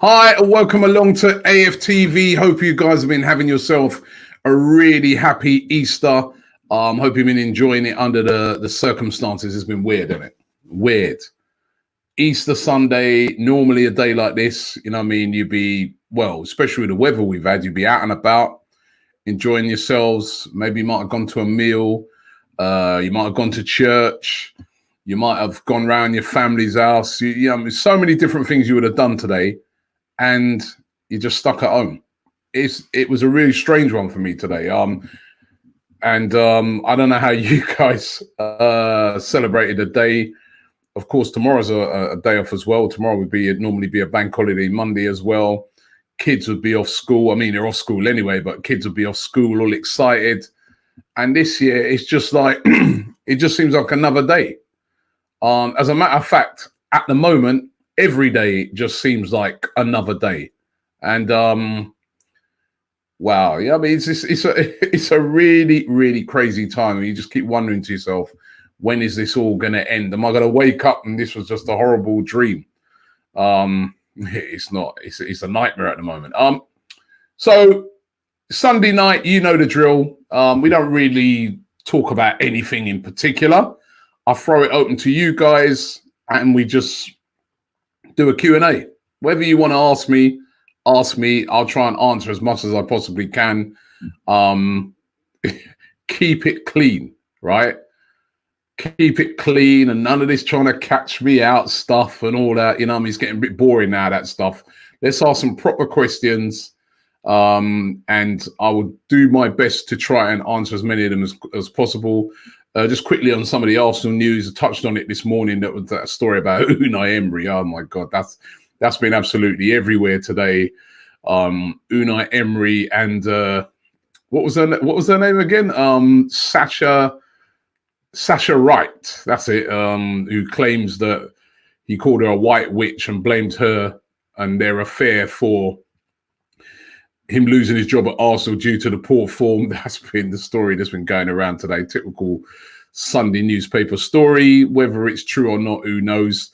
Hi, and welcome along to AFTV. Hope you guys have been having yourself a really happy Easter. Hope you've been enjoying it under the circumstances. It's been weird, isn't it? Weird. Easter Sunday, normally a day like this, you know what I mean? You'd be, well, especially with the weather we've had, you'd be out and about, enjoying yourselves. Maybe you might have gone to a meal. You might have gone to church. You might have gone round your family's house. You know, so many different things you would have done today. And you're just stuck at home. It was a really strange one for me today. I don't know how you guys celebrated the day. Of course, tomorrow's a day off as well. Tomorrow would normally be a bank holiday, Monday as well. Kids would be off school. I mean, they're off school anyway, but kids would be off school, all excited. And this year, it's just like it just seems like another day. As a matter of fact, at the moment, every day just seems like another day. And wow, yeah, I mean, it's a really, really crazy time. And you just keep wondering to yourself, when is this all going to end? Am I going to wake up and this was just a horrible dream? It's not. It's a nightmare at the moment. So Sunday night, you know the drill. We don't really talk about anything in particular. I throw it open to you guys, and we just do a Q&A. Whether you want to ask me. I'll try and answer as much as I possibly can. Keep it clean, right? Keep it clean, and none of this trying to catch me out stuff and all that. You know, I mean, it's getting a bit boring now, that stuff. Let's ask some proper questions, and I will do my best to try and answer as many of them as possible. Just quickly on some of the Arsenal news, I touched on it this morning. That was that story about Unai Emery. Oh my God, that's been absolutely everywhere today. Unai Emery and what was her name again? Sasha Wright. That's it. Who claims that he called her a white witch and blamed her and their affair for him losing his job at Arsal due to the poor form. That's been the story that's been going around today. Typical Sunday newspaper story. Whether it's true or not, who knows?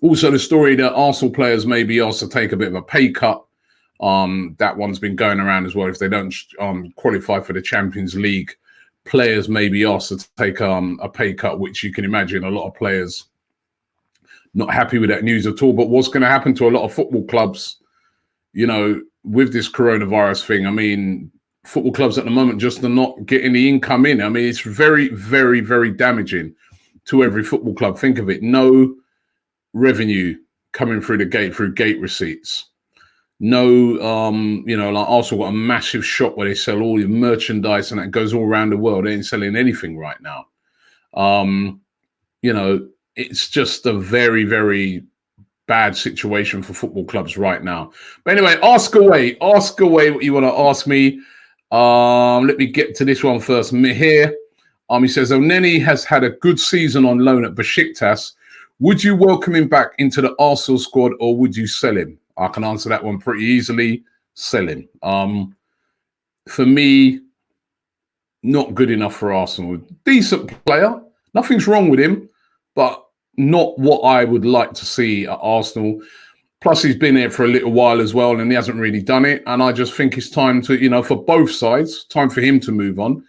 Also the story that Arsenal players may be asked to take a bit of a pay cut. That one's been going around as well. If they don't qualify for the Champions League, players may be asked to take a pay cut, which you can imagine a lot of players not happy with that news at all. But what's going to happen to a lot of football clubs, you know, with this coronavirus thing? I mean, football clubs at the moment just are not getting the income in. I mean, it's very, very, very damaging to every football club. Think of it. No revenue coming through the gate, through gate receipts. No, you know, like Arsenal got a massive shop where they sell all your merchandise and that goes all around the world. They ain't selling anything right now. You know, it's just a very, very bad situation for football clubs right now. But anyway, ask away what you want to ask me. Let me get to this one first. Mihir, he says, Elneny has had a good season on loan at Besiktas. Would you welcome him back into the Arsal squad, or would you sell him? I can answer that one pretty easily. Sell him. For me, not good enough for Arsenal. Decent player. Nothing's wrong with him, but not what I would like to see at Arsenal. Plus, he's been here for a little while as well, and he hasn't really done it. And I just think it's time to, you know, for both sides, time for him to move on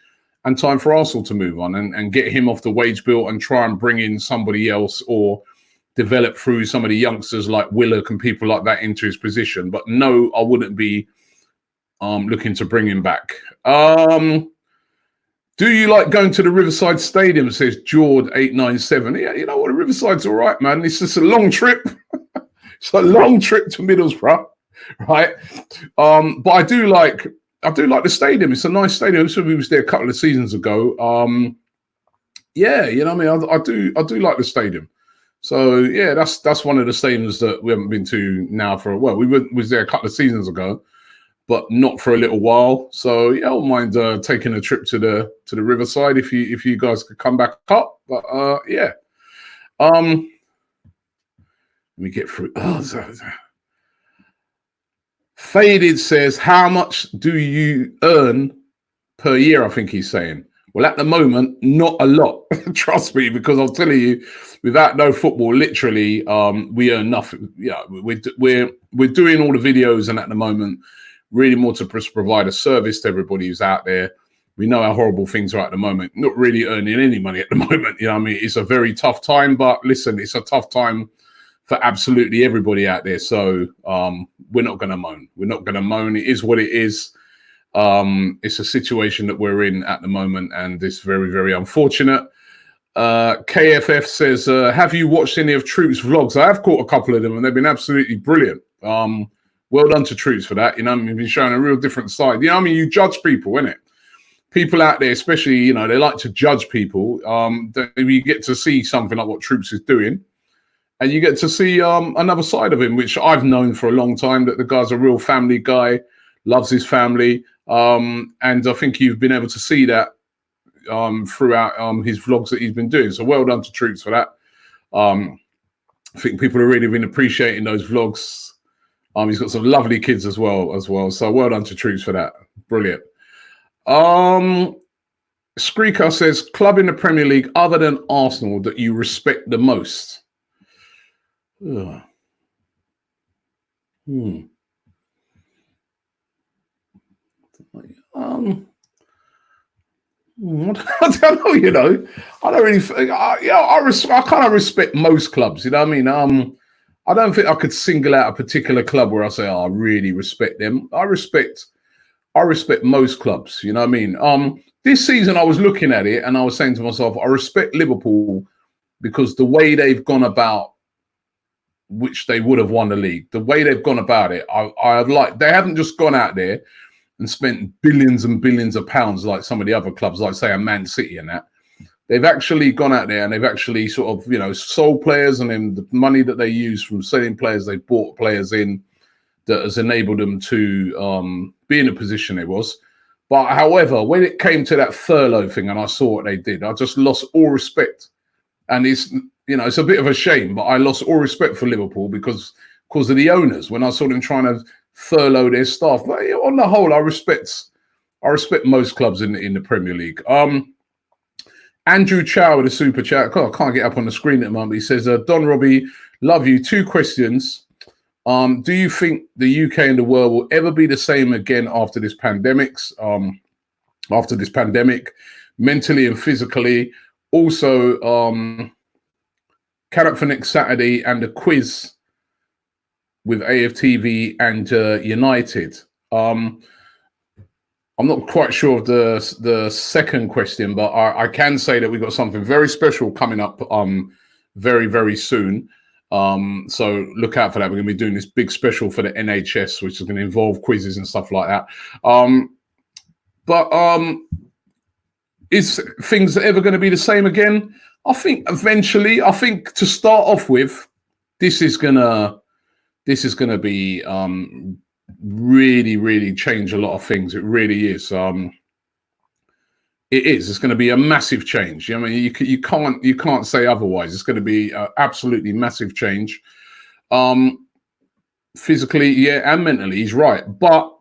and time for Arsenal to move on and get him off the wage bill and try and bring in somebody else or develop through some of the youngsters like Willock and people like that into his position. But no, I wouldn't be looking to bring him back. Do you like going to the Riverside Stadium, says Jord897. Yeah, you know what, the Riverside's all right, man. It's just a long trip. It's a long trip to Middlesbrough, right? But I do like the stadium. It's a nice stadium. So we was there a couple of seasons ago. Yeah, you know what I mean? I do like the stadium. So yeah, that's one of the stadiums that we haven't been to now for we was there a couple of seasons ago, but not for a little while. So yeah, I don't mind taking a trip to the Riverside if you guys could come back up. But yeah. Let me get through. Faded says, how much do you earn per year? I think he's saying. Well, at the moment, not a lot. Trust me, because I'll tell you, without no football, literally, we earn nothing. Yeah, we're doing all the videos, and at the moment, really more to provide a service to everybody who's out there. We know how horrible things are at the moment. Not really earning any money at the moment. You know what I mean? It's a very tough time, but listen, it's a tough time for absolutely everybody out there. So we're not going to moan. We're not going to moan. It is what it is. It's a situation that we're in at the moment, and it's very, very unfortunate. KFF says, have you watched any of Troop's vlogs? I have caught a couple of them, and they've been absolutely brilliant. Well done to Troops for that. You know, you've been showing a real different side. You know, I mean, you judge people, innit? People out there, especially, you know, they like to judge people. You get to see something like what Troops is doing, and you get to see another side of him, which I've known for a long time, that the guy's a real family guy, loves his family. And I think you've been able to see that throughout his vlogs that he's been doing. So well done to Troops for that. I think people have really been appreciating those vlogs. He's got some lovely kids as well. So well done to Troops for that. Brilliant. Screeker says, club in the Premier League other than Arsenal that you respect the most. Ugh. I don't know, you know. I don't really. I kind of respect most clubs. You know what I mean? I don't think I could single out a particular club where I say, oh, I really respect them. I respect most clubs. You know what I mean? This season I was looking at it and I was saying to myself, I respect Liverpool because the way they've gone about, which they would have won the league, the way they've gone about it, I like. They haven't just gone out there and spent billions and billions of pounds like some of the other clubs, like say a Man City and that. They've actually gone out there and they've actually sort of, you know, sold players, and then the money that they use from selling players, they bought players in that has enabled them to be in a position it was. But however, when it came to that furlough thing and I saw what they did, I just lost all respect. And it's, you know, it's a bit of a shame, but I lost all respect for Liverpool because of the owners when I saw them trying to furlough their staff. But on the whole, I respect most clubs in the Premier League. Andrew Chow with a super chat. God, I can't get up on the screen at the moment. He says, Don Robbie, love you. 2 questions. Do you think the UK and the world will ever be the same again after this pandemic, mentally and physically? Also, can up for next Saturday and a quiz with AFTV and United. I'm not quite sure of the second question, but I can say that we've got something very special coming up very, very soon. So look out for that. We're going to be doing this big special for the NHS, which is going to involve quizzes and stuff like that. But is things ever going to be the same again? I think eventually. I think to start off with, this is gonna be really, really change a lot of things. It really is. It is. It's going to be a massive change. I mean, you can't say otherwise. It's going to be absolutely massive change. Physically, yeah, and mentally, he's right. But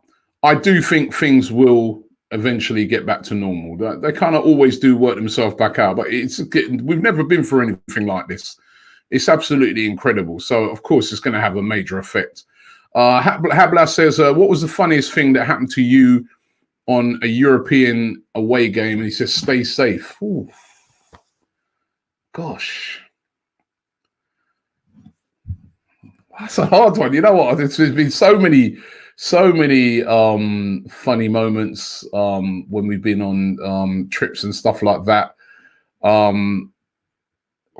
I do think things will eventually get back to normal. They kind of always do work themselves back out. But we've never been through anything like this. It's absolutely incredible. So of course, it's going to have a major effect. Habla says, what was the funniest thing that happened to you on a European away game? And he says, stay safe. Ooh. Gosh. That's a hard one. You know what? There's been so many funny moments when we've been on trips and stuff like that.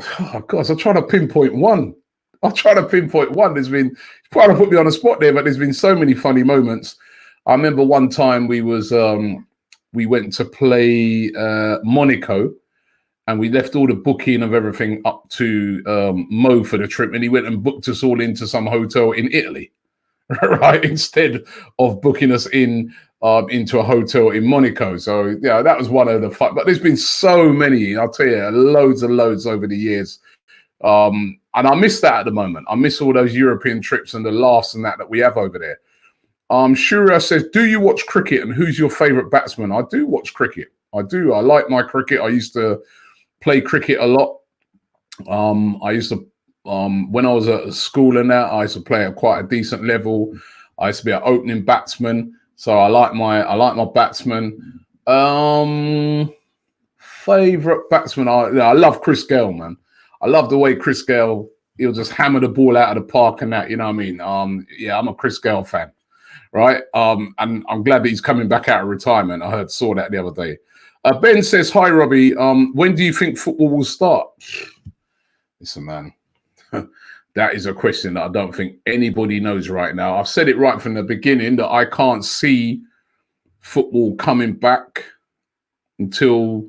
Oh gosh, I'm trying to pinpoint one. There's been, trying to put me on the spot there, but there's been so many funny moments. I remember one time we went to play Monaco, and we left all the booking of everything up to Mo for the trip, and he went and booked us all into some hotel in Italy, right? Instead of booking us into a hotel in Monaco. So yeah, that was one of the fun. But there's been so many, I'll tell you, loads and loads over the years. And I miss that at the moment. I miss all those European trips and the laughs and that we have over there. Shura says, do you watch cricket and who's your favourite batsman? I do watch cricket. I do. I like my cricket. I used to play cricket a lot. I used to, when I was at school and that, I used to play at quite a decent level. I used to be an opening batsman, so I like my batsman. Favorite batsman, I love Chris Gale, man. I love the way Chris Gale, he'll just hammer the ball out of the park and that, you know what I mean? Yeah, I'm a Chris Gale fan, right? And I'm glad that he's coming back out of retirement. I saw that the other day. Ben says, hi, Robbie. When do you think football will start? Listen, man, that is a question that I don't think anybody knows right now. I've said it right from the beginning that I can't see football coming back until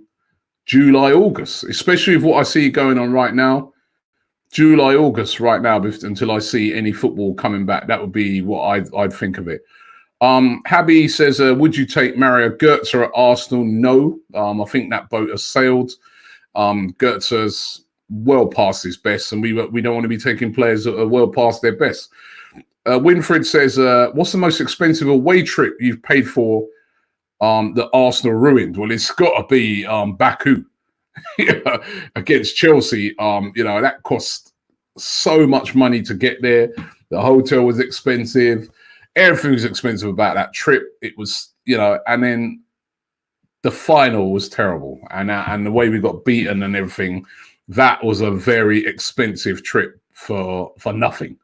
July, August, especially with what I see going on right now. July, August right now, until I see any football coming back. That would be what I'd think of it. Habby says, would you take Mario Götze at Arsenal? No. I think that boat has sailed. Götze's well past his best, and we don't want to be taking players that are well past their best. Winfred says, what's the most expensive away trip you've paid for that Arsenal ruined? Well, it's got to be Baku against Chelsea. That cost so much money to get there. The hotel was expensive. Everything was expensive about that trip. It was, and then the final was terrible. And the way we got beaten and everything, that was a very expensive trip for nothing.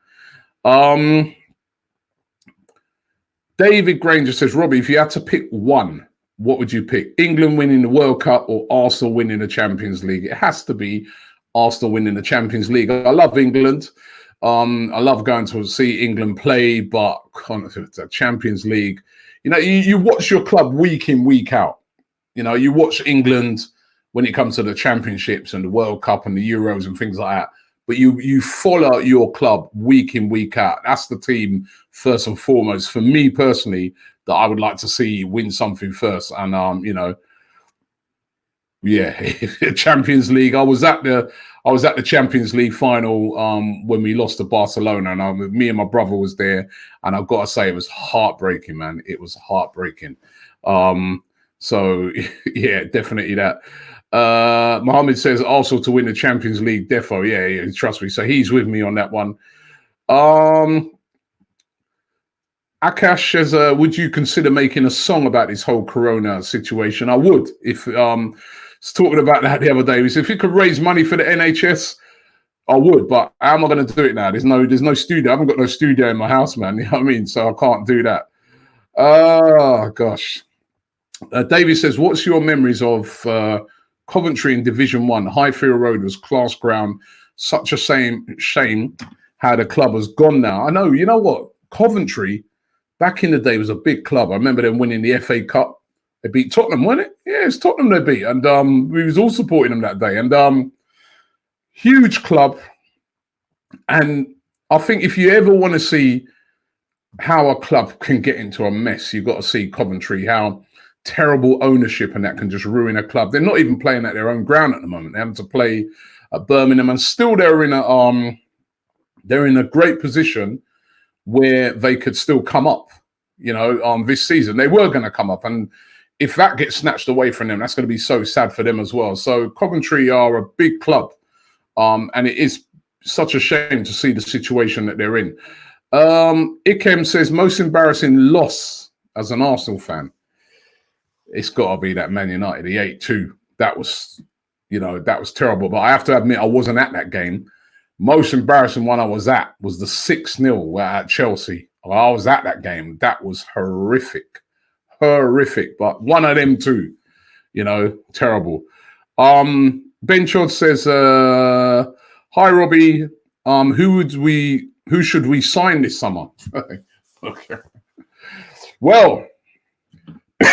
David Granger says, Robbie, if you had to pick one, what would you pick? England winning the World Cup or Arsenal winning the Champions League? It has to be Arsenal winning the Champions League. I love England. I love going to see England play, but the Champions League, you watch your club week in, week out. You watch England when it comes to the championships and the World Cup and the Euros and things like that. But you follow your club week in, week out. That's the team first and foremost. For me personally, that I would like to see win something first. And Champions League. I was at the Champions League final when we lost to Barcelona, and me and my brother was there, and I've got to say it was heartbreaking, man. It was heartbreaking. So yeah, definitely that. Mohammed says also to win the Champions League, defo. Yeah, trust me. So he's with me on that one. Akash says, would you consider making a song about this whole Corona situation? I would. If was talking about that the other day. We said if you could raise money for the NHS, I would. But how am I going to do it now? There's no studio. I haven't got no studio in my house, man. You know what I mean? So I can't do that. Oh gosh. David says, what's your memories of Coventry in Division 1? Highfield Road was class ground. Such a shame how the club has gone now. I know. You know what? Coventry back in the day was a big club. I remember them winning the FA Cup. They beat Tottenham, wasn't it? Yeah, it's Tottenham they beat. And we was all supporting them that day. And huge club. And I think if you ever want to see how a club can get into a mess, you've got to see Coventry, how terrible ownership and that can just ruin a club. They're not even playing at their own ground at the moment. They're having to play at Birmingham, and still they're in a great position where they could still come up, this season. They were going to come up, and if that gets snatched away from them, that's going to be so sad for them as well. So Coventry are a big club, and it is such a shame to see the situation that they're in. Ikem says, most embarrassing loss as an Arsenal fan. It's got to be that Man United, the 8-2. That was terrible. But I have to admit, I wasn't at that game. Most embarrassing one I was at was the 6-0 at Chelsea. I was at that game. That was horrific. But one of them too, terrible. Ben Chod says, hi, Robbie. Who should we sign this summer? Okay. Well,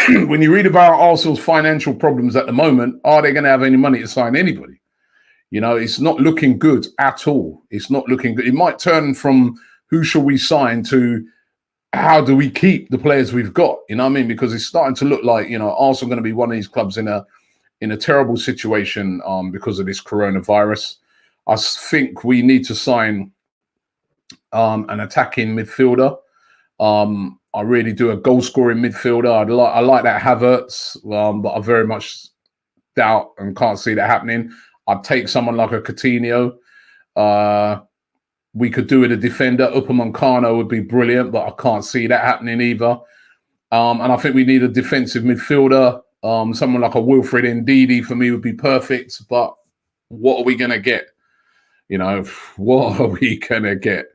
when you read about Arsenal's financial problems at the moment, are they going to have any money to sign anybody? It's not looking good at all. It's not looking good. It might turn from who shall we sign to how do we keep the players we've got? You know what I mean? Because it's starting to look like, Arsenal going to be one of these clubs in a terrible situation because of this coronavirus. I think we need to sign an attacking midfielder. I really do. A goal scoring midfielder. I like that Havertz, but I very much doubt and can't see that happening. I'd take someone like a Coutinho. We could do with a defender. Upamecano would be brilliant, but I can't see that happening either. And I think we need a defensive midfielder. Someone like a Wilfred Ndidi for me would be perfect. But what are we going to get? You know, what are we going to get?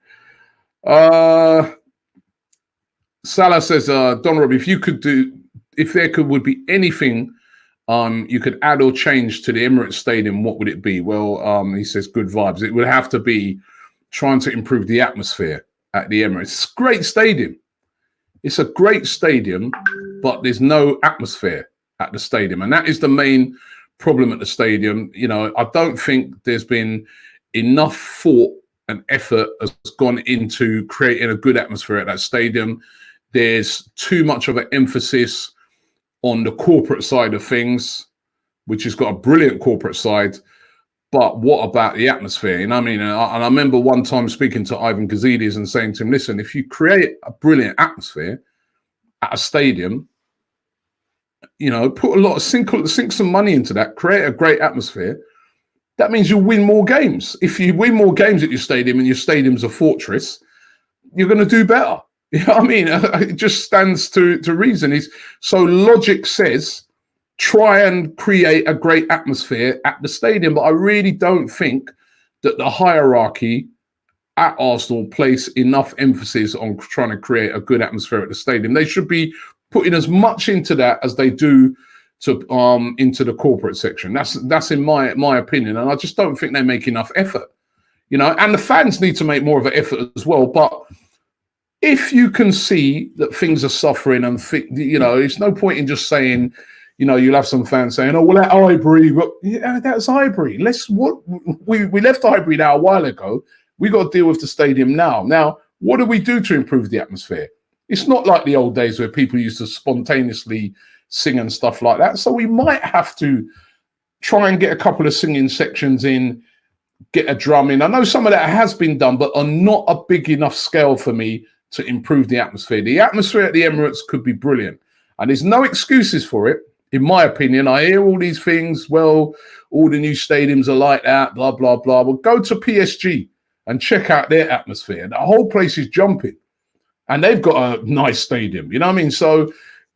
Salah says, Don Robbie, if there would be anything you could add or change to the Emirates Stadium, what would it be? Well, he says good vibes. It would have to be trying to improve the atmosphere at the Emirates. It's a great stadium. It's a great stadium, but there's no atmosphere at the stadium. And that is the main problem at the stadium. You know, I don't think there's been enough thought and effort has gone into creating a good atmosphere at that stadium. There's too much of an emphasis on the corporate side of things, which has got a brilliant corporate side. But what about the atmosphere? You know what I mean? And I remember one time speaking to Ivan Gazidis and saying to him, listen, if you create a brilliant atmosphere at a stadium, you know, put a lot of sink some money into that, create a great atmosphere. That means you'll win more games. If you win more games at your stadium and your stadium's a fortress, you're going to do better. You know what I mean? It just stands to reason. So logic says try and create a great atmosphere at the stadium. But I really don't think that the hierarchy at Arsenal place enough emphasis on trying to create a good atmosphere at the stadium. They should be putting as much into that as they do to into the corporate section. That's in my opinion. And I just don't think they make enough effort. You know, and the fans need to make more of an effort as well. But if you can see that things are suffering and, you know, it's no point in just saying, you know, you'll have some fans saying, oh, well, at Highbury, yeah, that's Highbury. We left Highbury now a while ago. We got to deal with the stadium now. Now, what do we do to improve the atmosphere? It's not like the old days where people used to spontaneously sing and stuff like that. So we might have to try and get a couple of singing sections in, get a drum in. I know some of that has been done, but on not a big enough scale for me to improve the atmosphere. The atmosphere at the Emirates could be brilliant. And there's no excuses for it, in my opinion. I hear all these things, well, all the new stadiums are like that, blah, blah, blah. Well, go to PSG and check out their atmosphere. The whole place is jumping. And they've got a nice stadium, you know what I mean? So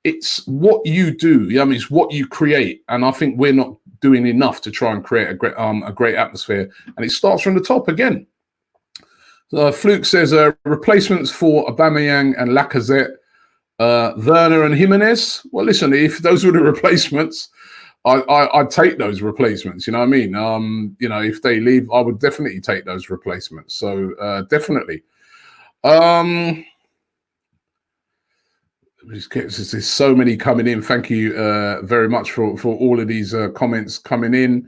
it's what you do, you know what I mean? It's what you create. And I think we're not doing enough to try and create a great atmosphere. And it starts from the top again. Fluke says replacements for Aubameyang and Lacazette, Werner and Jimenez. Well, listen, if those were the replacements, I'd take those replacements. You know what I mean? You know, if they leave, I would definitely take those replacements. So definitely. There's so many coming in. Thank you very much for all of these comments coming in.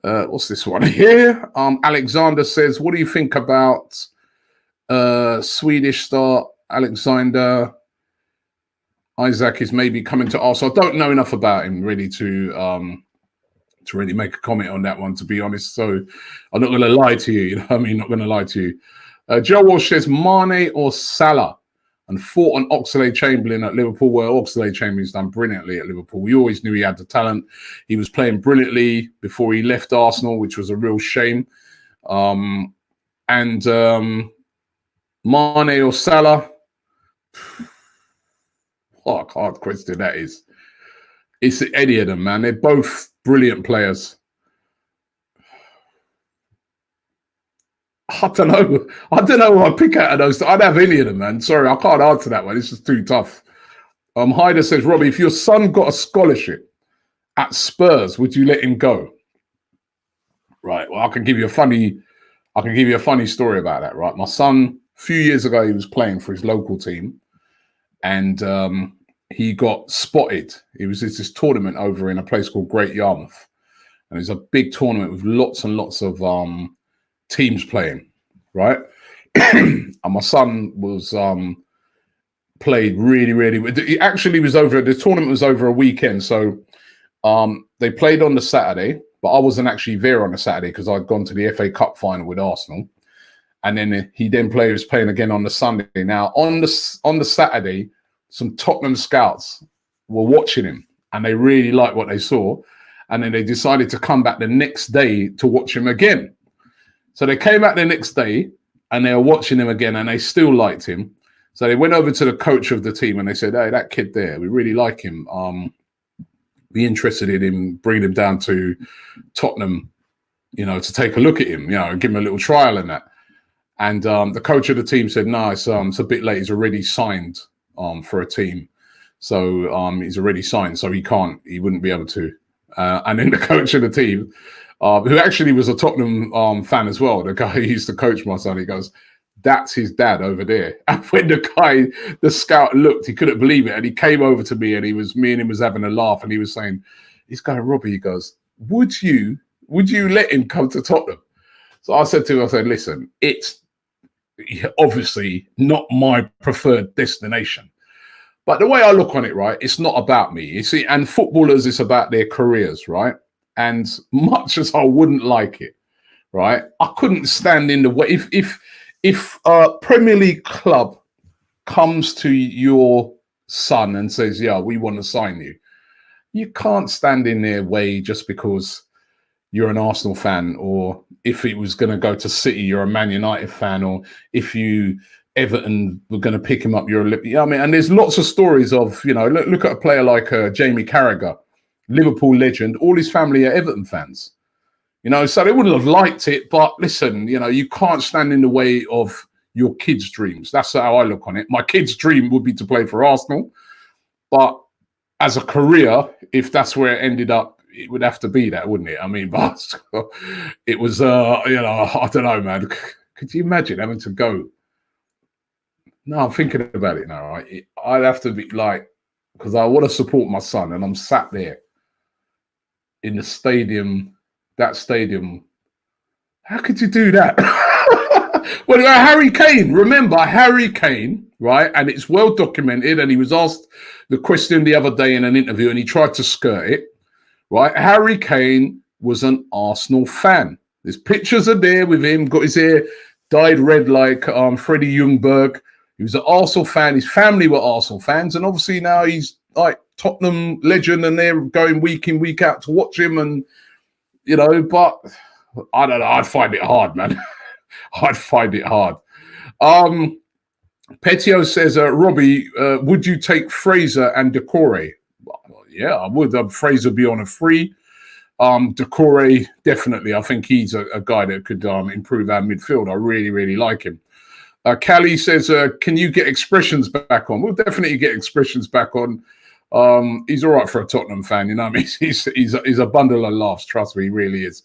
What's this one here? Alexander says, what do you think about Swedish star Alexander Isaac is maybe coming to Arsal? I don't know enough about him really to really make a comment on that one, to be honest. So I'm not going to lie to you. You know what I mean? Not going to lie to you. Joe Walsh says Mane or Salah, and fought on Oxlade-Chamberlain at Liverpool. Well, Oxlade-Chamberlain's done brilliantly at Liverpool. We always knew he had the talent. He was playing brilliantly before he left Arsenal, which was a real shame. Mane or Salah, what a hard question that is. It's any of them, man. They're both brilliant players. I don't know who I'd pick out of those. I'd have any of them, man. Sorry, I can't answer that one. It's just too tough. Hyder says, Robbie, if your son got a scholarship at Spurs, would you let him go? Right. Well, I can give you a funny story about that. Right. My son, a few years ago, he was playing for his local team, and he got spotted. It was this tournament over in a place called Great Yarmouth, and it's a big tournament with lots and lots of teams playing, right? And my son was played really, really. It actually was over. The tournament was over a weekend, so they played on the Saturday, but I wasn't actually there on the Saturday because I'd gone to the FA Cup final with Arsenal, and then he was playing again on the Sunday. Now on the Saturday, some Tottenham scouts were watching him and they really liked what they saw. And then they decided to come back the next day to watch him again. So they came back the next day and they were watching him again and they still liked him. So they went over to the coach of the team and they said, hey, that kid there, we really like him. Be interested in him, bringing him down to Tottenham, you know, to take a look at him, you know, and give him a little trial and that. And the coach of the team said, no, it's a bit late. He's already signed for a team. So he's already signed, so he wouldn't be able to. And then the coach of the team, who actually was a Tottenham fan as well, the guy who used to coach my son, he goes, that's his dad over there. And when the scout looked, he couldn't believe it. And he came over to me and me and him was having a laugh. And he was saying, this guy, Robbie, he goes, would you let him come to Tottenham? So I said to him, listen, it's obviously not my preferred destination. But the way I look on it, right, it's not about me. You see, and footballers, it's about their careers, right? And much as I wouldn't like it, right, I couldn't stand in the way. If a Premier League club comes to your son and says, yeah, we want to sign you, you can't stand in their way just because you're an Arsenal fan, or if it was going to go to City, you're a Man United fan, or if Everton were going to pick him up, I mean, and there's lots of stories of, you know, look at a player like Jamie Carragher, Liverpool legend, all his family are Everton fans. You know, so they wouldn't have liked it, but listen, you know, you can't stand in the way of your kids' dreams. That's how I look on it. My kid's dream would be to play for Arsenal, but as a career, if that's where it ended up, it would have to be that, wouldn't it? I mean, but it was, you know, I don't know, man. Could you imagine having to go? No, I'm thinking about it now, right? I'd have to be like, because I want to support my son, and I'm sat there in the stadium. That stadium, how could you do that? Well, Harry Kane, remember Harry Kane, right? And it's well documented, and he was asked the question the other day in an interview, and he tried to skirt it, right? Harry Kane was an Arsenal fan. There's pictures are there with him, got his hair dyed red like Freddie Ljungberg. He was an Arsenal fan. His family were Arsenal fans, and obviously now he's like Tottenham legend, and they're going week in, week out to watch him, and you know, but I don't know. I'd find it hard, man. I'd find it hard. Petio says, Robbie, would you take Fraser and Decore? Well, yeah, I would. Fraser be on a free. Decore, definitely. I think he's a guy that could improve our midfield. I really, really like him. Callie says, can you get Expressions back on? We'll definitely get Expressions back on. He's all right for a Tottenham fan, you know what I mean? He's a bundle of laughs, trust me, he really is.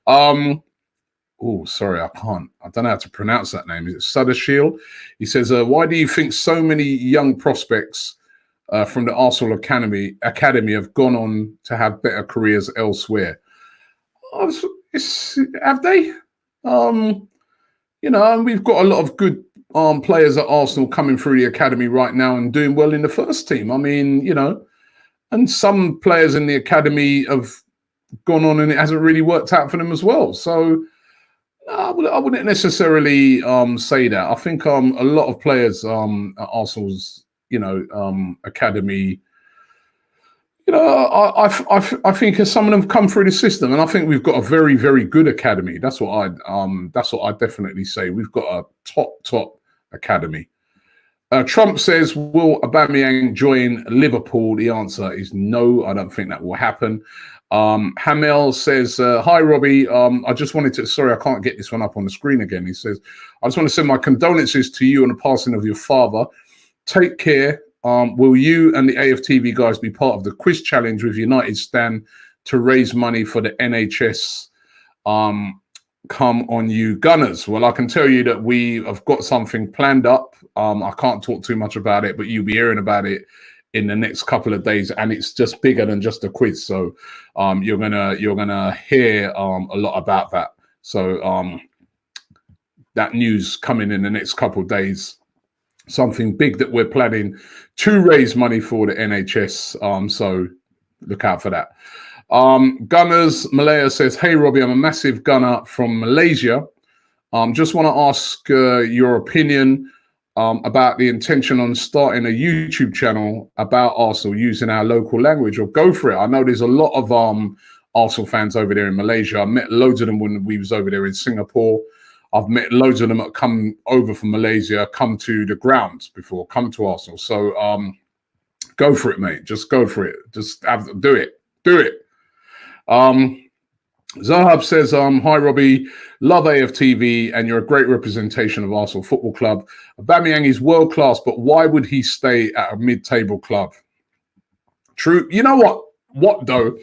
Oh, sorry, I don't know how to pronounce that name. Is it Suttershield? He says, why do you think so many young prospects from the Arsal Academy have gone on to have better careers elsewhere? Have they? You know, and we've got a lot of good players at Arsenal coming through the academy right now and doing well in the first team. I mean, you know, and some players in the academy have gone on and it hasn't really worked out for them as well. So I wouldn't necessarily say that. I think a lot of players at Arsenal's, you know, academy, you know, I think some of them have come through the system, and I think we've got a very, very good academy. That's what I'd definitely say. We've got a top academy. Trump says, will Aubameyang join Liverpool? The answer is no. I don't think that will happen. Hamel says, hi, Robbie. I just wanted to, sorry, I can't get this one up on the screen again. He says, I just want to send my condolences to you on the passing of your father. Take care. Will you and the AFTV guys be part of the quiz challenge with United Stand to raise money for the NHS? Come on, you Gunners. Well, I can tell you that we have got something planned up. I can't talk too much about it, but you'll be hearing about it in the next couple of days, and it's just bigger than just a quiz. So you're gonna hear a lot about that. So that news coming in the next couple of days. Something big that we're planning to raise money for the NHS. So look out for that. Gunners Malaya says, hey, Robbie, I'm a massive gunner from Malaysia. Just want to ask your opinion about the intention on starting a YouTube channel about Arsenal using our local language, or go for it. I know there's a lot of Arsenal fans over there in Malaysia. I met loads of them when we was over there in Singapore. I've met loads of them that come over from Malaysia, come to the grounds before, come to Arsenal. So go for it, mate. Just go for it. Just do it. Do it. Zahab says, hi, Robbie. Love AFTV, and you're a great representation of Arsenal Football Club. Aubameyang is world-class, but why would he stay at a mid-table club? True. You know what? What, though?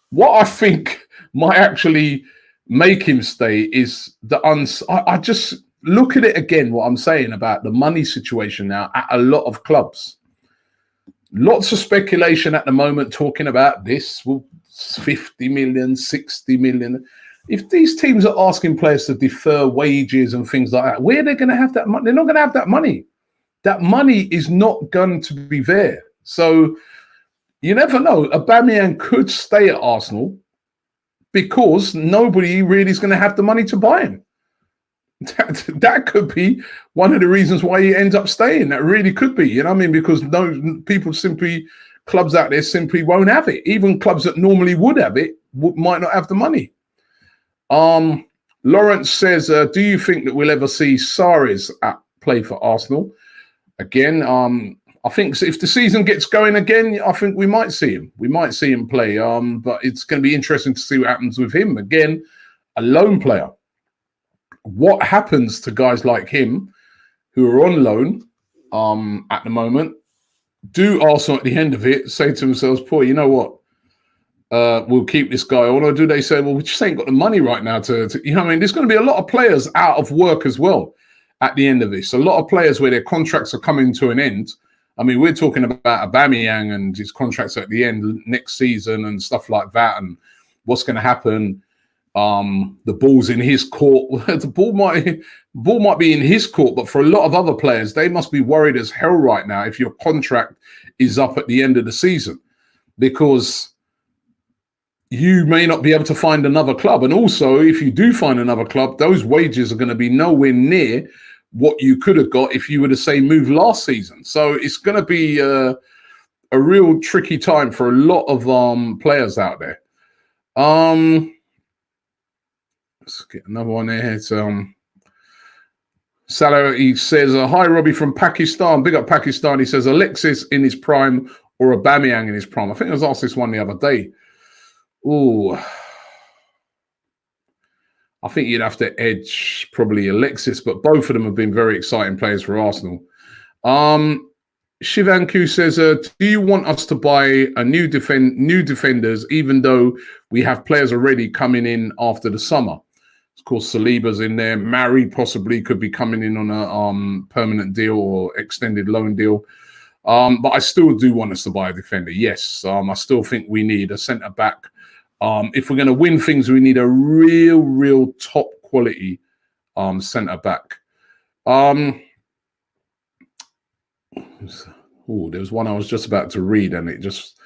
What I think might actually make him stay is I just look at it again, what I'm saying about the money situation now at a lot of clubs. Lots of speculation at the moment talking about this, well, 50 million, 60 million. If these teams are asking players to defer wages and things like that, where are they going to have that money? They're not going to have that money. That money is not going to be there. So you never know. Aubameyang could stay at Arsenal because nobody really is going to have the money to buy him. That could be one of the reasons why he ends up staying. That really could be, you know what I mean? Because clubs out there simply won't have it. Even clubs that normally would have it might not have the money. Lawrence says, do you think that we'll ever see Sarri play for Arsenal again? I think if the season gets going again, I think we might see him. We might see him play. But it's going to be interesting to see what happens with him. Again, a lone player. What happens to guys like him who are on loan at the moment? Do Arsenal at the end of it say to themselves, "Boy, you know what? We'll keep this guy on," or do they say, "Well, we just ain't got the money right now to you know what I mean?" There's going to be a lot of players out of work as well at the end of this. A lot of players where their contracts are coming to an end. I mean, we're talking about Aubameyang and his contracts at the end next season and stuff like that, and what's going to happen. The ball's in his court. The ball might be in his court, but for a lot of other players, they must be worried as hell right now if your contract is up at the end of the season, because you may not be able to find another club. And also, if you do find another club, those wages are going to be nowhere near what you could have got if you were to say move last season. So it's going to be a real tricky time for a lot of players out there. Let's get another one there. It's Salah, he says, hi, Robbie from Pakistan. Big up Pakistan. He says, Alexis in his prime or Aubameyang in his prime? I think I was asked this one the other day. Oh, I think you'd have to edge probably Alexis, but both of them have been very exciting players for Arsenal. Shivanku says, do you want us to buy a new defenders, even though we have players already coming in after the summer? Of course, Saliba's in there. Mari possibly could be coming in on a permanent deal or extended loan deal. But I still do want us to buy a defender. Yes, I still think we need a centre-back. If we're going to win things, we need a real top quality centre-back. Oh, there was one I was just about to read and it just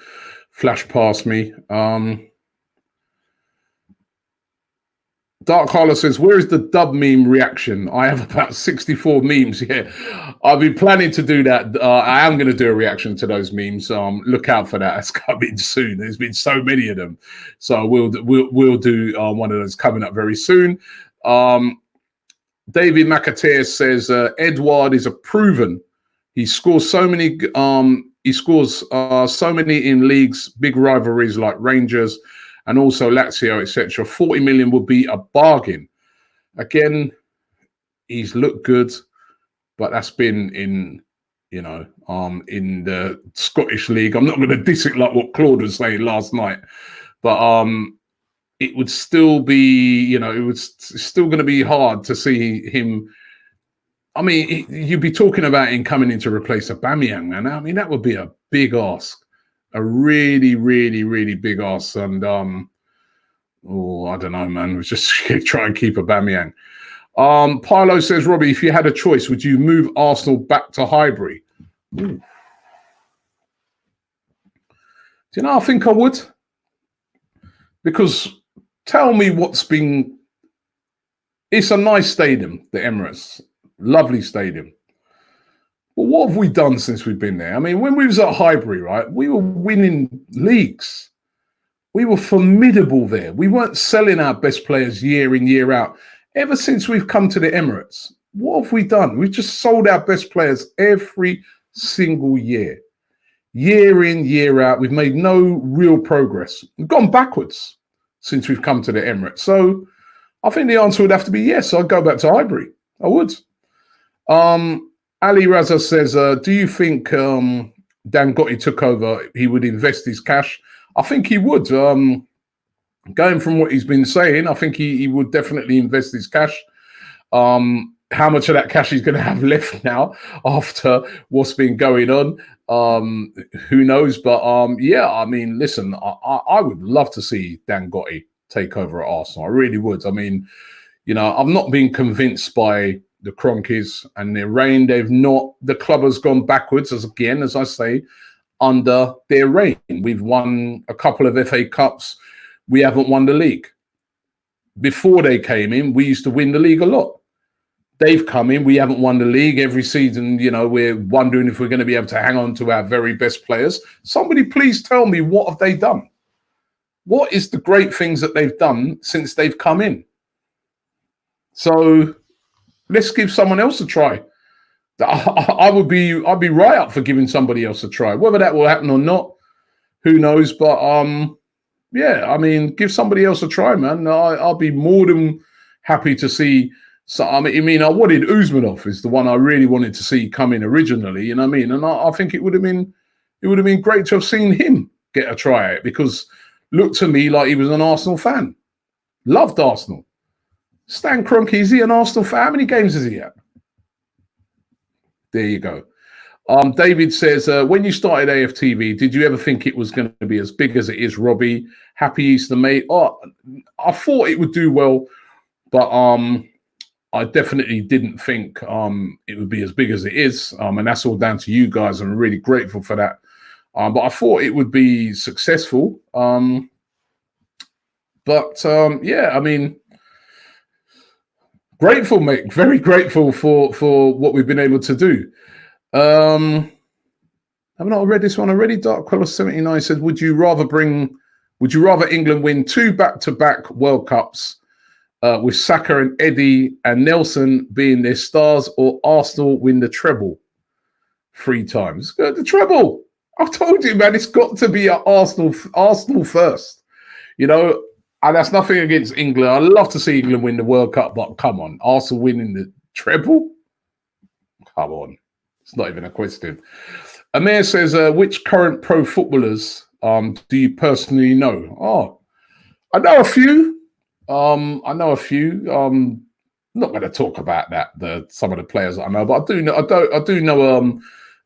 flashed past me. Dark Carla says, where is the dub meme reaction? I have about 64 memes. Yeah, I've been planning to do that. I am going to do a reaction to those memes. Look out for that. It's coming soon. There's been so many of them. So we'll do one of those coming up very soon. David McAteer says, Edouard is a proven. He scores so many. So many in leagues, big rivalries like Rangers and also Lazio, etc. 40 million would be a bargain. Again, he's looked good, but that's been in, in the Scottish League. I'm not going to diss it like what Claude was saying last night, but it would still be, it's still going to be hard to see him. I mean, you'd be talking about him coming in to replace Aubameyang, man. I mean, that would be a big ask, a really big ask. And I don't know, man. We'll just try and keep Aubameyang. Pilo says, Robbie, if you had a choice, would you move Arsenal back to Highbury? Ooh. Do you know? I think I would, because tell me what's been. It's a nice stadium, the Emirates. Lovely stadium. But what have we done since we've been there? I mean, when we was at Highbury, right, we were winning leagues. We were formidable there. We weren't selling our best players year in, year out. Ever since we've come to the Emirates, what have we done? We've just sold our best players every single year. Year in, year out. We've made no real progress. We've gone backwards since we've come to the Emirates. So I think the answer would have to be yes. I'd go back to Highbury. I would. Ali Raza says, do you think Dan Gotti took over, he would invest his cash? I think he would. Going from what he's been saying, I think he would definitely invest his cash. How much of that cash he's going to have left now after what's been going on, who knows? But yeah, I mean, listen, I would love to see Dan Gotti take over at Arsenal. I really would. I mean, you know, I've not been convinced by the Cronkies and their reign. The club has gone backwards, as I say, under their reign. We've won a couple of FA Cups. We haven't won the league. Before they came in, we used to win the league a lot. They've come in, we haven't won the league every season. You know, we're wondering if we're going to be able to hang on to our very best players. Somebody please tell me, what have they done? What is the great things that they've done since they've come in? So let's give someone else a try. I'd be right up for giving somebody else a try. Whether that will happen or not, who knows? But yeah, I mean, give somebody else a try, man. I'll be more than happy to see. So I mean, I wanted Usmanov is the one I really wanted to see come in originally. You know what I mean? And I think it would have been great to have seen him get a try at it, because looked to me like he was an Arsenal fan. Loved Arsenal. Stan Kroenke, is he an Arsenal fan? How many games is he at? There you go. David says, when you started AFTV, did you ever think it was going to be as big as it is, Robbie? Happy Easter, mate. Oh, I thought it would do well, but I definitely didn't think it would be as big as it is. And that's all down to you guys. I'm really grateful for that. But I thought it would be successful. Yeah, I mean, grateful, mate. Very grateful for what we've been able to do. Have I not read this one already? Dark Color 79 says, would you rather England win 2 back-to-back World Cups with Saka and Eddie and Nelson being their stars, or Arsenal win the treble 3 times? The treble. I told you, man, it's got to be at Arsenal first. You know, and that's nothing against England. I'd love to see England win the World Cup, but come on, Arsenal winning the treble? Come on. It's not even a question. Amir says, which current pro footballers do you personally know? Oh, I know a few. I'm not going to talk about that. Some of the players that I know, but I do know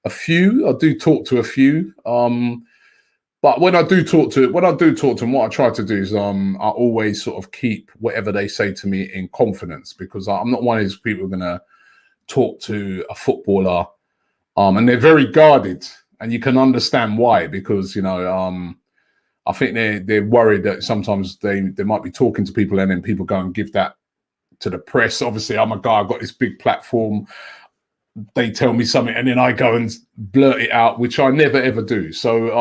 a few. I do talk to a few. But when I do talk to them, what I try to do is I always sort of keep whatever they say to me in confidence, because I'm not one of these people who are going to talk to a footballer. And they're very guarded, and you can understand why, because, you know, I think they're worried that sometimes they might be talking to people and then people go and give that to the press. Obviously, I'm a guy, I've got this big platform. They tell me something and then I go and blurt it out, which I never, ever do. So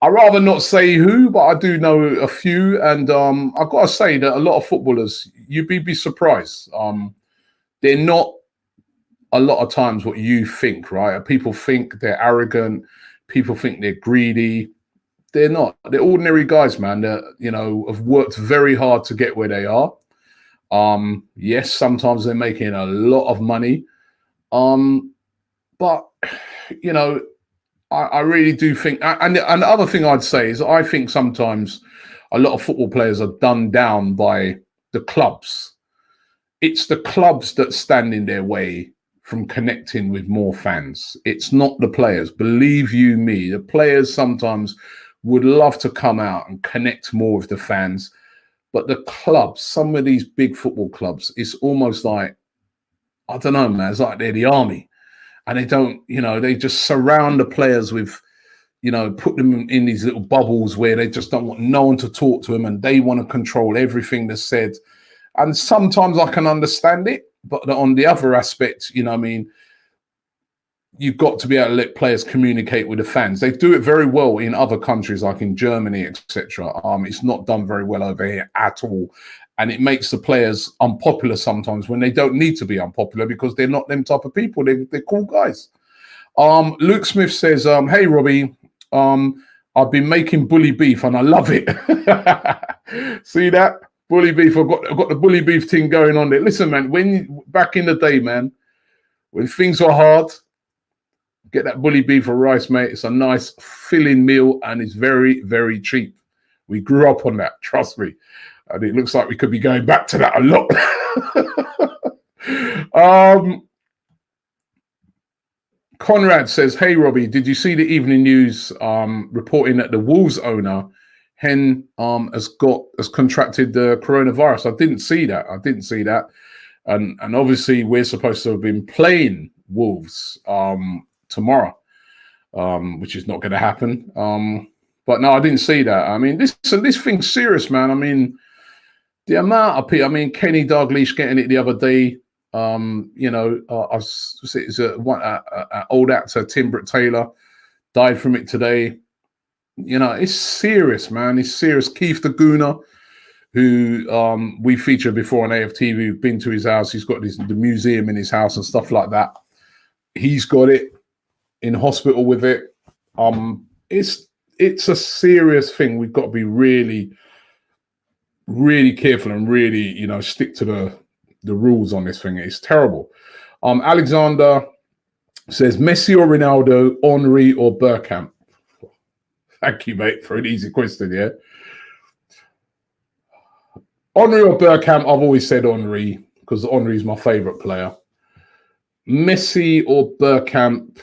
I'd rather not say who, but I do know a few. And I've got to say that a lot of footballers, you'd be surprised. They're not a lot of times what you think, right? People think they're arrogant. People think they're greedy. They're not. They're ordinary guys, man, that, you know, have worked very hard to get where they are. Yes, sometimes they're making a lot of money. But, you know, I really do think, and the other thing I'd say is I think sometimes a lot of football players are done down by the clubs. It's the clubs that stand in their way from connecting with more fans. It's not the players. Believe you me, the players sometimes would love to come out and connect more with the fans. But the clubs, some of these big football clubs, it's almost like, I don't know, man, it's like they're the army. And they don't, you know, they just surround the players with, you know, put them in these little bubbles where they just don't want no one to talk to them, and they want to control everything that's said. And sometimes I can understand it, but on the other aspect, you know what I mean, you've got to be able to let players communicate with the fans. They do it very well in other countries, like in Germany, etc. It's not done very well over here at all. And it makes the players unpopular sometimes when they don't need to be unpopular because they're not them type of people. They're cool guys. Luke Smith says, hey, Robbie, I've been making bully beef and I love it. See that? Bully beef. I've got the bully beef thing going on there. Listen, man, back in the day, man, when things were hard, get that bully beef or rice, mate. It's a nice filling meal and it's very, very cheap. We grew up on that, trust me. And it looks like we could be going back to that a lot. Conrad says, hey, Robbie, did you see the evening news reporting that the Wolves owner, Hen, has contracted the coronavirus? I didn't see that. And obviously we're supposed to have been playing Wolves tomorrow, which is not going to happen. But no, I didn't see that. I mean, this thing's serious, man. I mean, the amount of people. I mean, Kenny Dalglish getting it the other day. You know, it's an old actor, Tim Britt Taylor, died from it today. You know, it's serious, man. It's serious. Keith the Gooner, who we featured before on AFTV, we've been to his house. He's got the museum in his house and stuff like that. He's got it in hospital with it. It's a serious thing. We've got to be really, really careful and really, you know, stick to the rules on this thing. It's terrible. Alexander says, Messi or Ronaldo, Henry or Bergkamp? Thank you, mate, for an easy question, yeah? Henry or Bergkamp, I've always said Henry, because Henry is my favourite player. Messi or Bergkamp?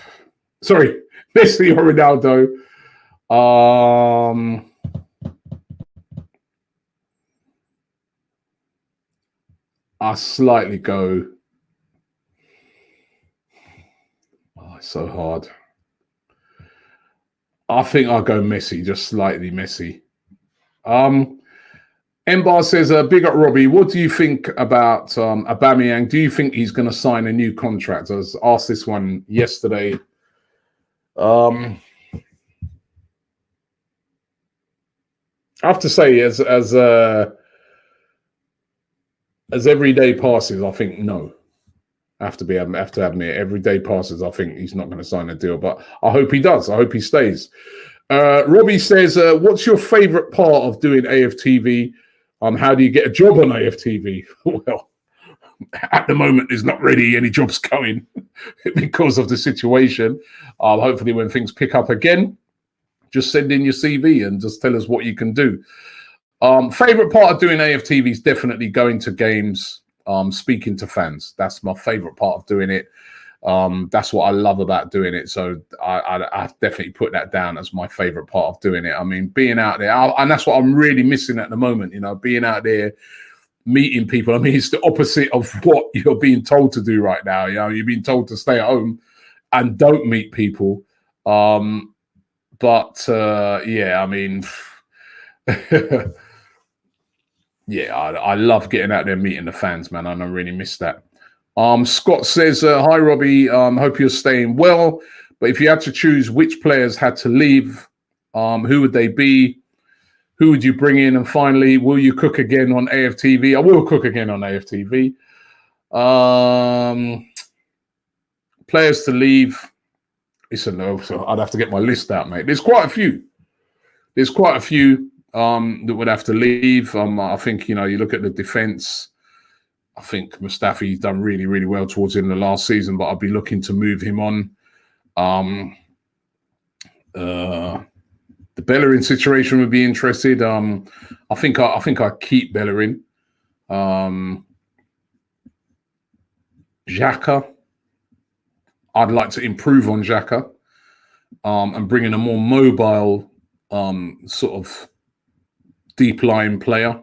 Sorry, Messi or Ronaldo? I slightly go. Oh, it's so hard. I think I'll go Messi, just slightly Messi. Mbar says, big up Robbie. What do you think about Aubameyang? Do you think he's going to sign a new contract? I was asked this one yesterday. I have to say, as every day passes, I think no. I have to admit, every day passes, I think he's not going to sign a deal. But I hope he does. I hope he stays. Robbie says, what's your favourite part of doing AFTV? How do you get a job on AFTV? Well, at the moment, there's not really any jobs going because of the situation. Hopefully, when things pick up again, just send in your CV and just tell us what you can do. Favorite part of doing AFTV is definitely going to games, speaking to fans. That's my favorite part of doing it. That's what I love about doing it. So I definitely put that down as my favorite part of doing it. I mean, being out there, and that's what I'm really missing at the moment, you know, being out there, meeting people. I mean, it's the opposite of what you're being told to do right now. You know, you're being told to stay at home and don't meet people. Yeah, I mean, yeah, I love getting out there, meeting the fans, man, and I really miss that. Scott says, hi, Robbie, hope you're staying well. But if you had to choose which players had to leave, who would they be? Who would you bring in? And finally, will you cook again on AFTV? I will cook again on AFTV. Players to leave. Listen, no, so I'd have to get my list out, mate. There's quite a few. That would have to leave. I think, you know, you look at the defence. I think Mustafi's done really, really well towards the end of the last season, but I'll be looking to move him on. The Bellerin situation would be interested. I think I keep Bellerin. Xhaka, I'd like to improve on Xhaka and bring in a more mobile sort of deep line player.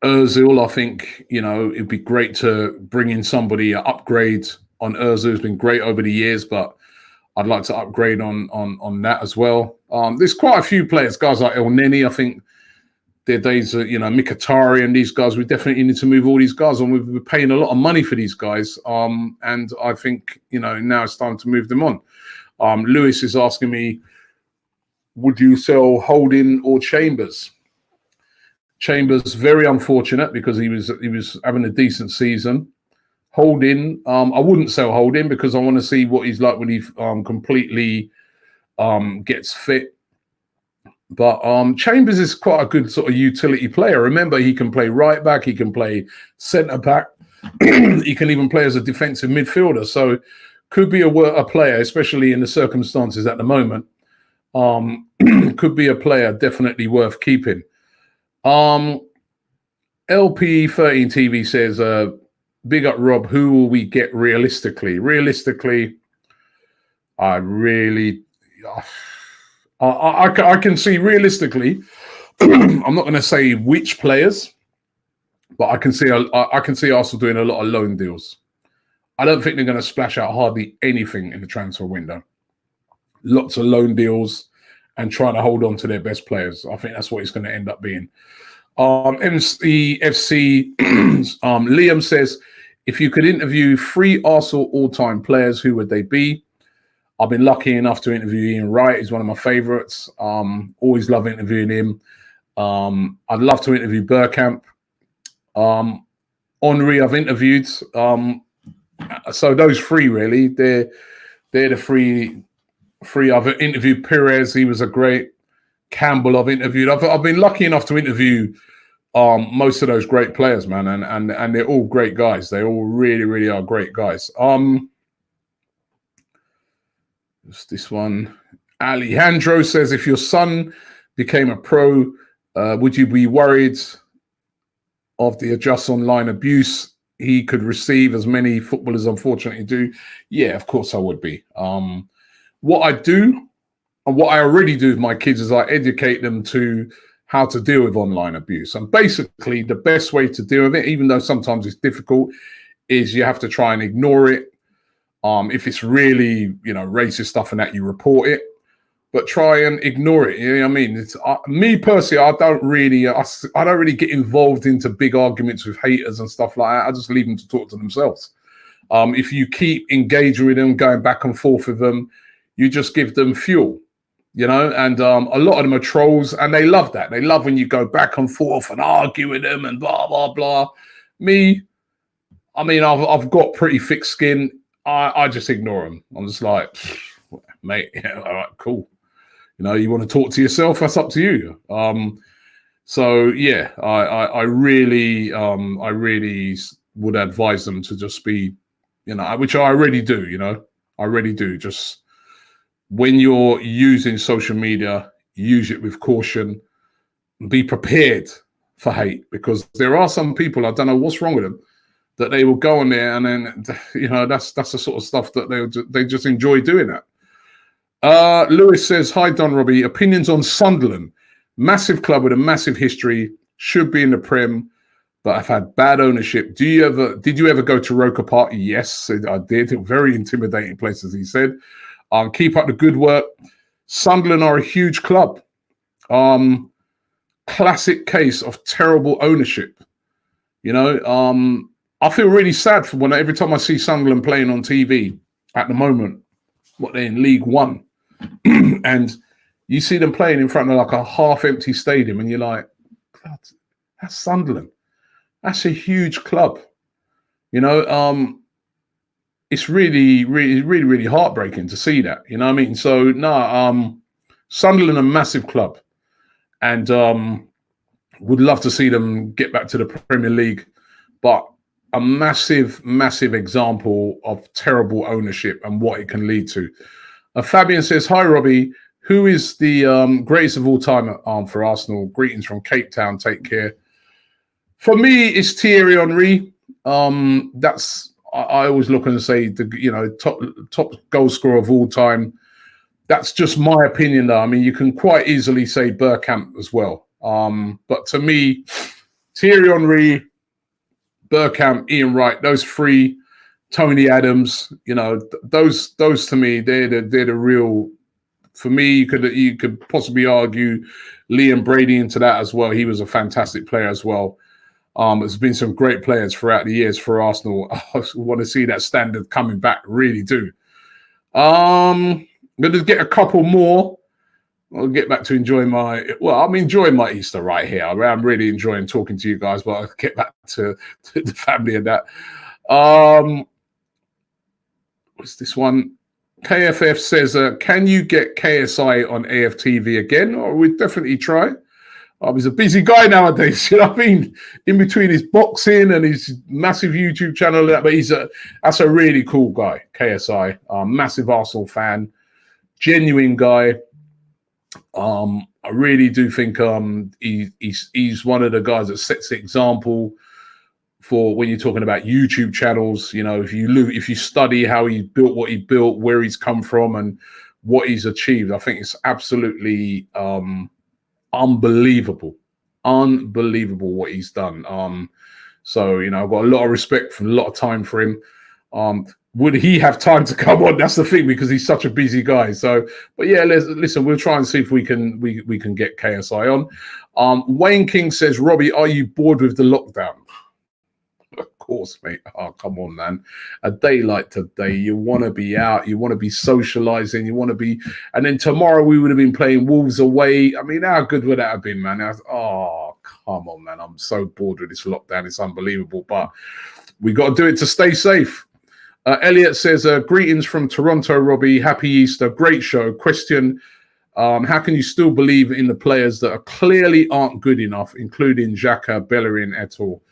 Ozil, I think, you know, it'd be great to bring in somebody, upgrade on Ozil. Has been great over the years, but I'd like to upgrade on that as well. There's quite a few players, guys like El Neni. I think their days, Mkhitaryan and these guys. We definitely need to move all these guys on. We've been paying a lot of money for these guys, and I think now it's time to move them on. Lewis is asking me, would you sell Holding or Chambers? Chambers, very unfortunate because he was having a decent season. Holding, I wouldn't sell Holding because I want to see what he's like when he completely gets fit. But Chambers is quite a good sort of utility player. Remember, he can play right back, he can play centre back, he can even play as a defensive midfielder. So could be a player, especially in the circumstances at the moment. Could be a player definitely worth keeping. LP13 TV says, big up Rob, who will we get realistically? Realistically, I can see realistically, I'm not going to say which players, but I can see Arsal doing a lot of loan deals. I don't think they're going to splash out hardly anything in the transfer window. Lots of loan deals and trying to hold on to their best players. I think that's what it's going to end up being. MCFC Liam says, if you could interview 3 Arsal all-time players, who would they be? I've been lucky enough to interview Ian Wright. He's one of my favourites. Always love interviewing him. I'd love to interview Bergkamp. Henry, I've interviewed. So those 3 really, they're the 3. I've interviewed Perez. He was a great. Campbell, I've interviewed. I've been lucky enough to interview most of those great players, man, and they're all great guys. They all really, really are great guys. This one, Alejandro says, if your son became a pro, would you be worried of the just online abuse he could receive, as many footballers unfortunately do? Yeah, of course I would be. What I do, and what I already do with my kids, is I educate them to how to deal with online abuse. And basically, the best way to deal with it, even though sometimes it's difficult, is you have to try and ignore it. If it's really, racist stuff and that, you report it, but try and ignore it. You know what I mean? It's me personally, I don't really get involved into big arguments with haters and stuff like that. I just leave them to talk to themselves. If you keep engaging with them, going back and forth with them, you just give them fuel. And a lot of them are trolls, and they love that. They love when you go back and forth and argue with them and blah, blah, blah. Me, I mean, I've got pretty thick skin. I just ignore them. I'm just like, mate, yeah, all right, cool. You want to talk to yourself, that's up to you. So yeah, I really would advise them to just be, which I already do, I really do. Just when you're using social media, use it with caution. Be prepared for hate, because there are some people, I don't know what's wrong with them, that they will go on there and then, that's the sort of stuff that they just enjoy doing that. Lewis says, hi, Don Robbie. Opinions on Sunderland. Massive club with a massive history, should be in the Prem, but I've had bad ownership. Did you ever go to Roker Park? Yes, I did. Very intimidating place, as he said. Keep up the good work. Sunderland are a huge club. Classic case of terrible ownership. I feel really sad for every time I see Sunderland playing on TV at the moment. They're in League One, and you see them playing in front of like a half-empty stadium, and you're like, God, that's Sunderland. That's a huge club. It's really, really, really, really heartbreaking to see that. You know what I mean? So Sunderland, a massive club, and would love to see them get back to the Premier League, but a massive, massive example of terrible ownership and what it can lead to. Fabian says, hi, Robbie. Who is the greatest of all time for Arsenal? Greetings from Cape Town. Take care. For me, it's Thierry Henry. I always look and say top goal scorer of all time. That's just my opinion, though. I mean, you can quite easily say Bergkamp as well. But to me, Thierry Henry, Bergkamp, Ian Wright, those 3, Tony Adams, those to me, they're the real For me, you could possibly argue Liam Brady into that as well. He was a fantastic player as well. There's been some great players throughout the years for Arsenal. I want to see that standard coming back, really do. I'm going to get a couple more. I'll get back to enjoying I'm enjoying my Easter right here. I'm really enjoying talking to you guys, but I'll get back to the family and that. What's this one? KFF says, can you get KSI on AFTV again? Or we'd definitely try. He's a busy guy nowadays, you know what I mean? In between his boxing and his massive YouTube channel, but that's a really cool guy, KSI. Massive Arsenal fan, genuine guy. I really do think he's one of the guys that sets the example for when you're talking about YouTube channels. You know, if you study how he built what he built, where he's come from, and what he's achieved, I think it's absolutely unbelievable what he's done. So, you know, I've got a lot of respect for a lot of time for him. Would he have time to come on? That's the thing, because he's such a busy guy. So, but yeah, listen, we'll try and see if we can get KSI on. Wayne King says, Robbie, are you bored with the lockdown? Of course, mate. Oh, come on, man. A day like today, you want to be out, you want to be socializing, you want to be, and then tomorrow we would have been playing Wolves away. I mean, how good would that have been, man? Oh, come on, man. I'm so bored with this lockdown. It's unbelievable, but we got to do it to stay safe. Elliot says, greetings from Toronto, Robbie. Happy Easter. Great show. Question, how can you still believe in the players that are clearly aren't good enough, including Xhaka, Bellerin, et al.?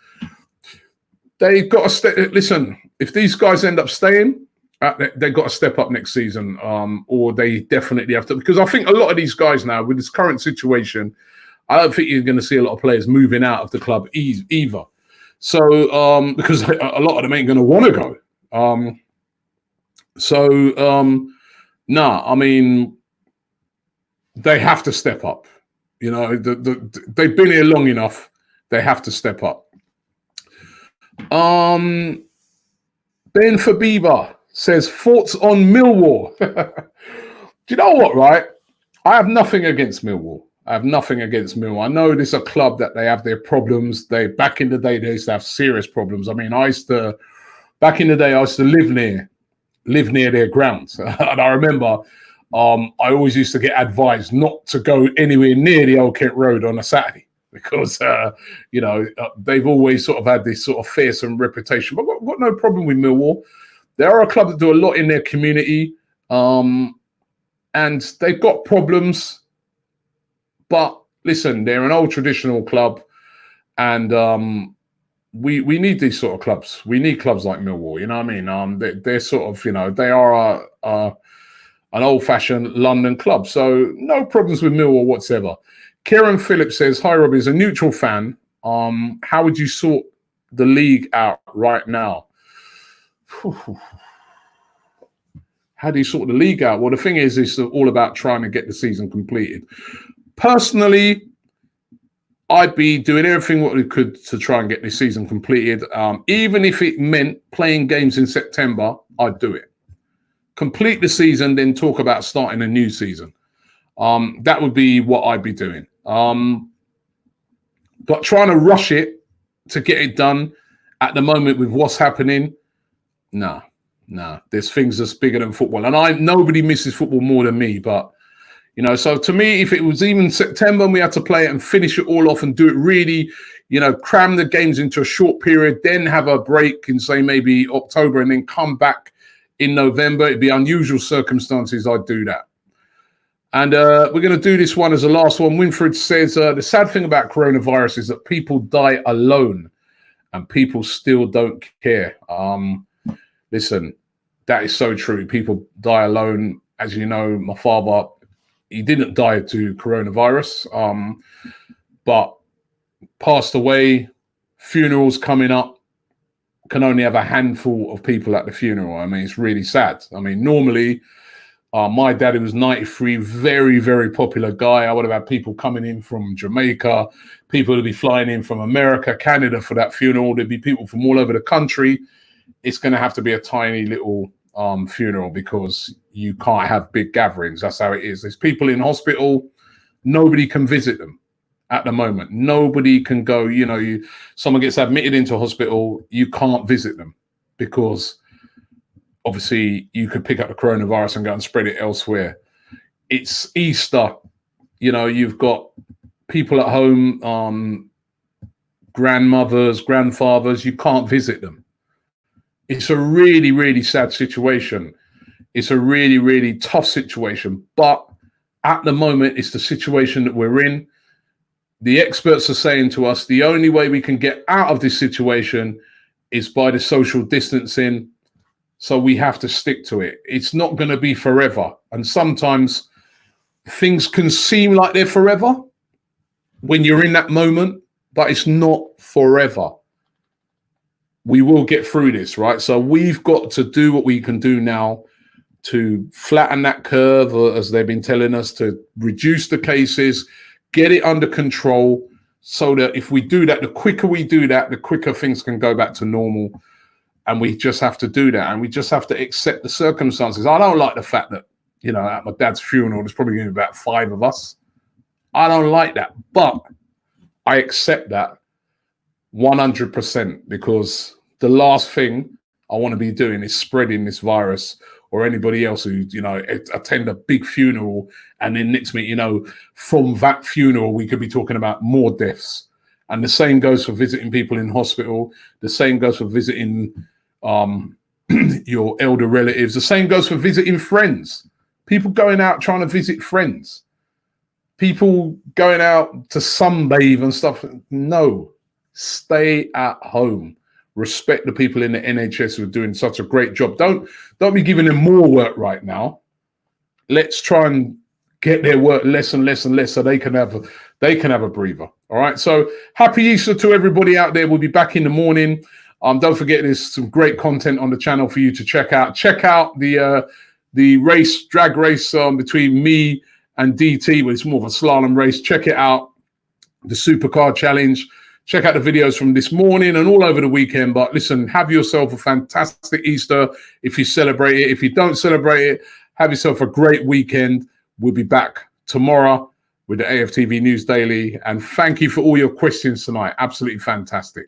They've got to listen, if these guys end up staying, they've got to step up next season, or they definitely have to, because I think a lot of these guys now, with this current situation, I don't think you're going to see a lot of players moving out of the club either. So, because a lot of them ain't going to want to go. I mean, they have to step up. You know, they've been here long enough. They have to step up. Ben Fabiba says, thoughts on Millwall. Do you know what, right? I have nothing against Millwall. I know this is a club that they have their problems. Back in the day, they used to have serious problems. I mean, back in the day, I used to live near their grounds. And I remember I always used to get advised not to go anywhere near the Old Kent Road on a Saturday, because, they've always sort of had this sort of fearsome reputation. But I've got no problem with Millwall. They are a club that do a lot in their community, and they've got problems. But listen, they're an old traditional club, and we need these sort of clubs. We need clubs like Millwall, you know what I mean? They're sort of, they are an old-fashioned London club. So no problems with Millwall whatsoever. Kieran Phillips says, hi, Robbie, as a neutral fan, how would you sort the league out right now? How do you sort the league out? Well, the thing is, it's all about trying to get the season completed. Personally, I'd be doing everything what we could to try and get this season completed. Even if it meant playing games in September, I'd do it. Complete the season, then talk about starting a new season. That would be what I'd be doing. But trying to rush it to get it done at the moment with what's happening, no. There's things that's bigger than football. And nobody misses football more than me, but so to me, if it was even September and we had to play it and finish it all off and do it really, cram the games into a short period, then have a break in, say, maybe October, and then come back in November, it'd be unusual circumstances, I'd do that. And we're going to do this one as the last one. Winfred says, the sad thing about coronavirus is that people die alone and people still don't care. Listen, that is so true. People die alone. As you know, my father, he didn't die to coronavirus, but passed away. Funerals coming up, can only have a handful of people at the funeral. I mean, it's really sad. I mean, normally, my daddy was 93, very, very popular guy. I would have had people coming in from Jamaica, people would be flying in from America, Canada for that funeral. There'd be people from all over the country. It's going to have to be a tiny little funeral because you can't have big gatherings. That's how it is. There's people in hospital. Nobody can visit them at the moment. Nobody can go, someone gets admitted into hospital, you can't visit them because obviously you could pick up the coronavirus and go and spread it elsewhere. It's Easter. You've got people at home, grandmothers, grandfathers, you can't visit them. It's a really, really sad situation. It's a really, really tough situation. But at the moment, it's the situation that we're in. The experts are saying to us, the only way we can get out of this situation is by the social distancing. So we have to stick to it. It's not going to be forever. And sometimes things can seem like they're forever when you're in that moment, but it's not forever. We will get through this, right? So we've got to do what we can do now to flatten that curve, as they've been telling us, to reduce the cases, get it under control, so that if we do that, the quicker we do that, the quicker things can go back to normal. And we just have to do that. And we just have to accept the circumstances. I don't like the fact that, at my dad's funeral, there's probably going to be about 5 of us. I don't like that. But I accept that 100% because the last thing I want to be doing is spreading this virus, or anybody else who, attend a big funeral. And then next minute, from that funeral, we could be talking about more deaths. And the same goes for visiting people in hospital. The same goes for visiting your elder relatives. The same goes for visiting friends. People going out trying to visit friends. People going out to sunbathe and stuff. No, stay at home. Respect the people in the NHS who are doing such a great job. Don't be giving them more work right now. Let's try and get their work less and less and less so they can have a breather. All right. So happy Easter to everybody out there. We'll be back in the morning. Don't forget, there's some great content on the channel for you to check out. Check out the drag race between me and DT, where it's more of a slalom race. Check it out. The Supercar Challenge. Check out the videos from this morning and all over the weekend. But listen, have yourself a fantastic Easter if you celebrate it. If you don't celebrate it, have yourself a great weekend. We'll be back tomorrow with the AFTV News Daily. And thank you for all your questions tonight. Absolutely fantastic.